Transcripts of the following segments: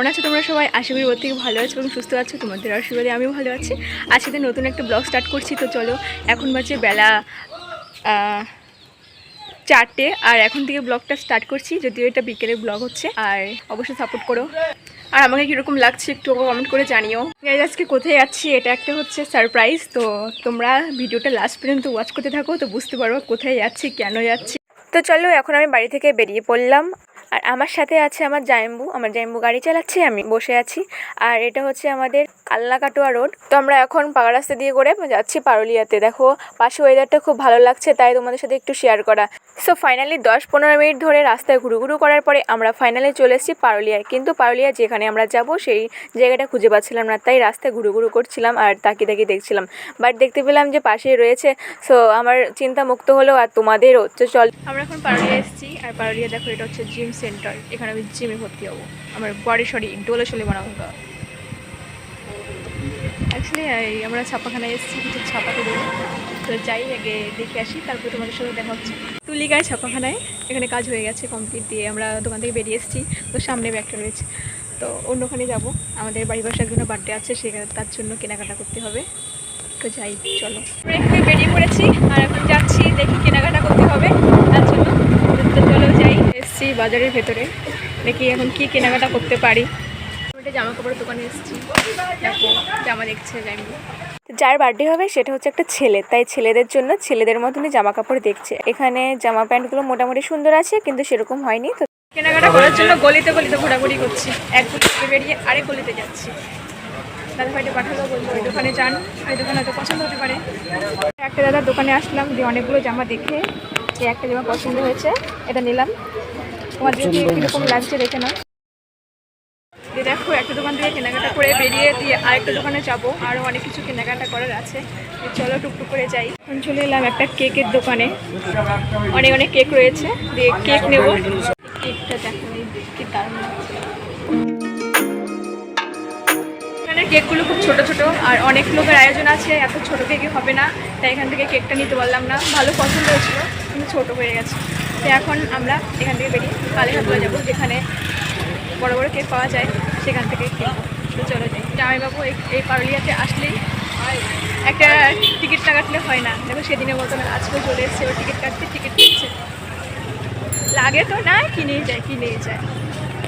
আছো তোমরা সবাই? আশা করি ওর থেকে ভালো আছো এবং সুস্থ আছো। তোমাদের আশীর্বাদে আমিও ভালো আছি। আজকে নতুন একটা ব্লগ স্টার্ট করছি। তো চলো, এখন বাজে বেলা 4টে, আর এখন থেকে ব্লগটা স্টার্ট করছি, যদিও এটা বিকেলের ব্লগ হচ্ছে। আর অবশ্যই সাপোর্ট করো। আর আমাকে কীরকম লাগছে একটু কমেন্ট করে জানিও। আজকে কোথায় যাচ্ছি এটা একটা হচ্ছে সারপ্রাইজ। তো তোমরা ভিডিওটা লাস্ট পর্যন্ত ওয়াচ করতে থাকো, তো বুঝতে পারবো কোথায় যাচ্ছি, কেন যাচ্ছি। তো চলো, এখন আমি বাড়ি থেকে বেরিয়ে পড়লাম। আর আমার সাথে আছে আমার জাইম্বু গাড়ি চালাচ্ছে, আমি বসে আছি। আর এটা হচ্ছে আমাদের কালনাকাটোয়া রোড। তো আমরা এখন পাকা রাস্তা দিয়ে করে যাচ্ছি পারুলিয়াতে। দেখো পাশে ওয়েদারটা খুব ভালো লাগছে, তাই তোমাদের সাথে একটু শেয়ার করা। সো ফাইনালি 10-15 মিনিট ধরে রাস্তায় ঘুরু করার পরে আমরা ফাইনালি চলে এসেছি পারুলিয়ায়। কিন্তু পারুলিয়া যেখানে আমরা যাব সেই জায়গাটা খুঁজে পাচ্ছিলাম না, তাই রাস্তায় ঘুরু করছিলাম আর তাকিয়ে দেখছিলাম। বাট দেখতে পেলাম যে পাশেই রয়েছে। সো আমার চিন্তা মুক্ত হলো, আর তোমাদেরও। তো চল, আমরা এখন পারুলিয়া এসেছি। আর পারুলিয়া দেখো, এটা হচ্ছে জিম সেন্টার। এখানে আমি জিমে ভর্তি হবো। আমার বডি ডোলে চলে বানাবো। অ্যাকচুয়ালি আমরা ছাপাখানায় এসেছি, কিছু ছাপাতে দেবো। তো যাই আগে দেখে আসি, তারপরে তোমাদের সাথে দেখা হচ্ছে। তুলিগায় ছাপাখানায় এখানে কাজ হয়ে গেছে কমপ্লিট, দিয়ে আমরা দোকান থেকে বেরিয়ে এসেছি। তো সামনে ব্যাগটা রয়েছে, তো অন্যখানে যাব। আমাদের বাড়ির পাশে একজনের বার্থডে আছে, সেখানে তার জন্য কেনাকাটা করতে হবে। তো যাই, চলো। আমরা এখানে বেরিয়ে পড়েছি, আর এখন যাচ্ছি, দেখি কেনাকাটা করতে হবে তার জন্য। তো চলো যাই। এসেছি বাজারের ভেতরে, দেখি এখন কি কেনাকাটা করতে পারি। একটা জামা কাপড়ের দোকানে এসেছি, দেখো জামা দেখছে জাইম্বু। যার বার্থডে হবে সেটা হচ্ছে একটা ছেলে, তাই ছেলেদের জন্য ছেলেদের মতনই জামা কাপড় দেখছে। এখানে জামা প্যান্টগুলো মোটামুটি সুন্দর আছে, কিন্তু সেরকম হয়নি। তো কেনাকাটা করার জন্য গলিতে ঘোরাঘুরি করছি। এক গুলি থেকে বেরিয়ে আরেক গলিতে যাচ্ছি। দাদা ভাইটা পাঠালো, বলবো ওই দোকানে যান, ওই দোকানে হয়তো পছন্দ হতে পারে। একটা দাদার দোকানে আসলাম, দিয়ে অনেকগুলো জামা দেখে এই একটা জামা পছন্দ হয়েছে, এটা নিলাম। তোমাদের কীরকম লাগছে দেখে না। দেখো, একটা দোকান থেকে কেনাকাটা করে বেরিয়ে দিয়ে আরেকটা দোকানে যাব, আরও অনেক কিছু কেনাকাটা করার আছে। চলো টুকটুক করে যাই। এখন চলে এলাম একটা কেকের দোকানে, অনেক কেক রয়েছে, দিয়ে কেক নেব। কেকটা দেখো কি দারুণ লাগছে। এখানে কেকগুলো খুব ছোট ছোট, আর অনেক লোকের আয়োজন আছে, এত ছোট কেকই হবে না, তাই এখান থেকে কেকটা নিতে পারলাম না। ভালো পছন্দ হয়েছিল, কিন্তু ছোটো হয়ে গেছে। তো এখন আমরা এখান থেকে বেরিয়ে কালীঘাটলা যাবো, যেখানে বড় বড় কেক পাওয়া যায়, সেখান থেকে কিনবো। তো চলো যাই। জামাইবাবু এই পারুলিয়াতে আসলেই একটা টিকিট না কাটলে হয় না। দেখো সেদিনের মতন আজকেও চলে এসছে, ওর টিকিট কাটতে, টিকিট দিচ্ছে। লাগে তো না, কিনেই যায়।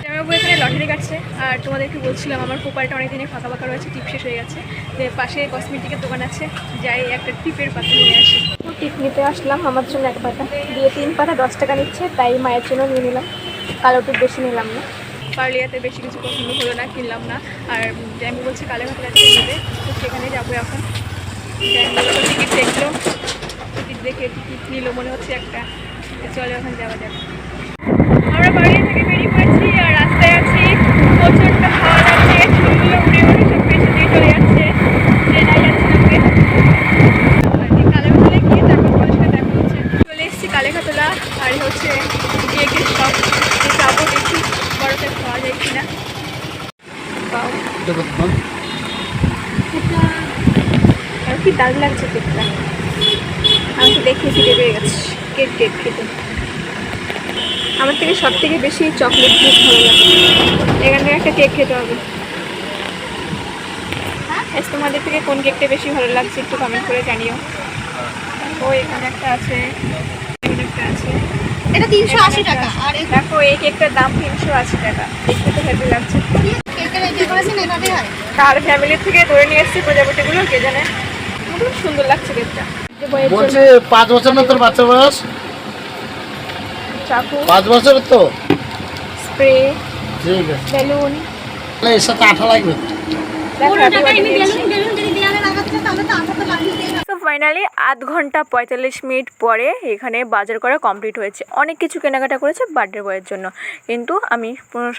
জামাইবাবু এখানে লটারি কাটছে। আর তোমাদেরকে বলছিলাম আমার কোপারটা অনেকদিনই ফাঁকা রয়েছে, টিপ শেষ হয়ে গেছে। যে পাশে কসমেটিকের দোকান আছে, যাই একটা টিপের পাতা নিয়ে আসি। টিপ নিতে আসলাম, আমার জন্য এক পাতা দিয়ে 3 পাতা 10 টাকা নিচ্ছে, তাই মায়ের জন্য নিয়ে নিলাম। কালো টিপ বেশি নিলাম না, পারুলিয়াতে বেশি কিছু পছন্দ হলো না, কিনলাম না। আর জাইম্বু বলছে কালীঘাটলা নেবে, তো সেখানে যাবো এখন। জাইম্বু টিকিট দেখলো, টিকিট দেখে টিকিট নিল মনে হচ্ছে একটা। চলো এখন যাওয়া যাবে। আমরা পারুলিয়া থেকে বেরিয়ে পড়েছি, আর রাস্তায় আছি, প্রচণ্ড হাওয়া যাচ্ছে, চুলগুলো উড়ে সব পেছন দিয়ে চলে যাচ্ছে। ট্রেনায় যাচ্ছি আমাকে কালীঘাটলায় গিয়ে তারপর তোমাদের সাথে দেখা হচ্ছে। চলে এসেছি কালীঘাটলা, আর হচ্ছে কেকের শপ। যাবো, দেখি বড়টা খাওয়া যায় কিনা। কি দারুণ লাগছে কেকটা, আমি তো দেখেছি রেগে গেছি। কেক খেতে আমার থেকে সব থেকে বেশি চকলেট কেক ভালো লাগে। এখান থেকে একটা কেক খেতে হবে। তোমাদের থেকে কোন কেকটা বেশি ভালো লাগছে একটু কমেন্ট করে জানিও। ও এখানে একটা আছে, এখানে একটা আছে, এটা 380 টাকা। আর দেখো এই কেকটার দাম 380 টাকা। দেখতে তো হেভি লাগছে। কেকের ডেকোরেশন এভাবে হয়। তার ফ্যামিলি থেকে ধরে নিয়ে এসেছি প্রজাপতিগুলো, কে জানে। খুব সুন্দর লাগছে কেকটা। বলছি 5 বছর না তোর বাচ্চা বয়স? চাকু, 5 বছর তো। স্প্রে, ঠিক আছে, বেলুন, এর সাথে আঠা লাগবে। তো ফাইনালি আধ ঘন্টা 45 মিনিট পরে এখানে বাজার করা কমপ্লিট হয়েছে। অনেক কিছু কেনাকাটা করেছে বার্থডে বয়ের জন্য, কিন্তু আমি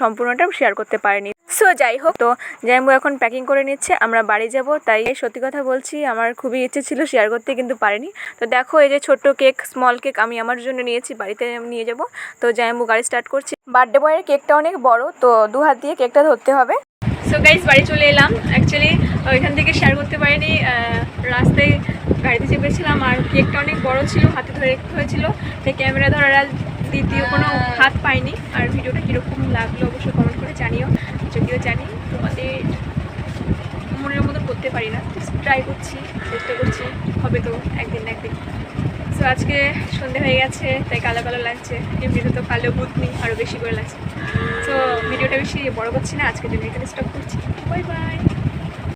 সম্পূর্ণটা শেয়ার করতে পারিনি। সো যাই হোক, তো জাইম্বু এখন প্যাকিং করে নিচ্ছে, আমরা বাড়ি যাব। তাই সত্যি কথা বলছি, আমার খুবই ইচ্ছে ছিল শেয়ার করতে, কিন্তু পারিনি। তো দেখো এই যে ছোট্ট কেক, স্মল কেক আমি আমার জন্য নিয়েছি, বাড়িতে নিয়ে যাব। তো জাইম্বু গাড়ি স্টার্ট করছি। বার্থডে বয়ের কেকটা অনেক বড়, তো 2 হাত দিয়ে কেকটা ধরতে হবে। সো গাইস, বাড়ি চলে এলাম। অ্যাকচুয়ালি ওইখান থেকে শেয়ার করতে পারিনি, রাস্তায় গাড়িতে চেপেছিলাম, আর কেকটা অনেক বড় ছিল, হাতে ধরে রাখতে হয়েছিল, তাই ক্যামেরা ধরার দ্বিতীয় কোনো হাত পাইনি। আর ভিডিওটা কীরকম লাগলো অবশ্যই কমেন্ট করে জানিও। যদিও জানি তোমাদের মনের মতন করতে পারি না, ট্রাই করছি, চেষ্টা করছি, হবে তো একদিন না একদিন। সো আজকে সন্ধে হয়ে গেছে, তাই কালো কালো লাগছে, এমনিতে তো কালো বুতনি আরও বেশি করে লাগছে। সো ভিডিওটা বেশি বড় করছি না, আজকের জন্য এখানে স্টপ করছি। Bye bye.